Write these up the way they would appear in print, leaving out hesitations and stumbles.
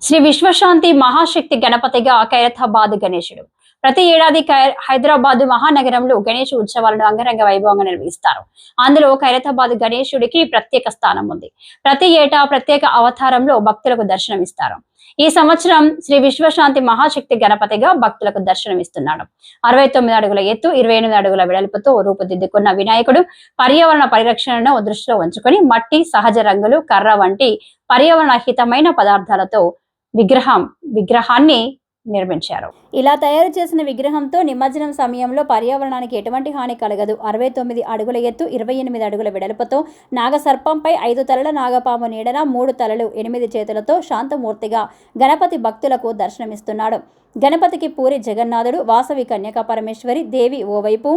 శ్రీ విశ్వశాంతి మహాశక్తి గణపతిగా ఖైరతాబాద్ గణేశుడు ప్రతి ఏడాది హైదరాబాద్ మహానగరంలో గణేష్ ఉత్సవాలను అంగరంగ వైభవంగా నిర్వహిస్తారు. అందులో ఖైరతాబాద్ గణేశుడికి ప్రత్యేక స్థానం ఉంది. ప్రతి ఏటా ప్రత్యేక అవతారంలో భక్తులకు దర్శనమిస్తారు. ఈ సంవత్సరం శ్రీ విశ్వశాంతి మహాశక్తి గణపతిగా భక్తులకు దర్శనమిస్తున్నాడు. 69 అడుగుల ఎత్తు, 28 అడుగుల వెడల్పుతో రూపుదిద్దుకున్న వినాయకుడు పర్యావరణ పరిరక్షణను దృష్టిలో ఉంచుకొని మట్టి, సహజ రంగులు, కర్ర వంటి పర్యావరణ హితమైన పదార్థాలతో విగ్రహాన్ని నిర్మించారు. ఇలా తయారు చేసిన విగ్రహంతో నిమజ్జనం సమయంలో పర్యావరణానికి ఎటువంటి హాని కలగదు. 69 అడుగుల ఎత్తు, 28 అడుగుల వెడల్పుతో నాగసర్పంపై 5 తలల నాగపాము నీడన 3 తలలు 8 చేతులతో శాంతమూర్తిగా గణపతి భక్తులకు దర్శనమిస్తున్నాడు. గణపతికి పూరి జగన్నాథుడు, వాసవి కన్యకా పరమేశ్వరి దేవి ఓవైపు,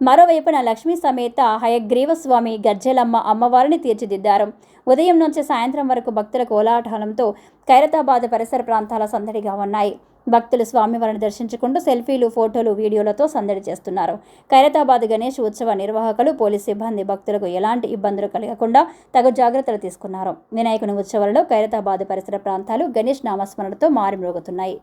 మరోవైపున లక్ష్మీ సమేత హయగ్రీవస్వామి గజ్జెలమ్మ అమ్మవారిని తీర్చిదిద్దారు. ఉదయం నుంచి సాయంత్రం వరకు భక్తుల కోలాహలంతో ఖైరతాబాద్ పరిసర ప్రాంతాల సందడిగా ఉన్నాయి. భక్తులు స్వామివారిని దర్శించుకుంటూ సెల్ఫీలు, ఫోటోలు, వీడియోలతో సందడి చేస్తున్నారు. ఖైరతాబాద్ గణేష్ ఉత్సవ నిర్వాహకులు, పోలీస్ సిబ్బంది భక్తులకు ఎలాంటి ఇబ్బందులు కలగకుండా తగు జాగ్రత్తలు తీసుకున్నారు. వినాయకుని ఉత్సవాలలో ఖైరతాబాద్ పరిసర ప్రాంతాలు గణేష్ నామస్మరణతో మారుమ్రోగుతున్నాయి.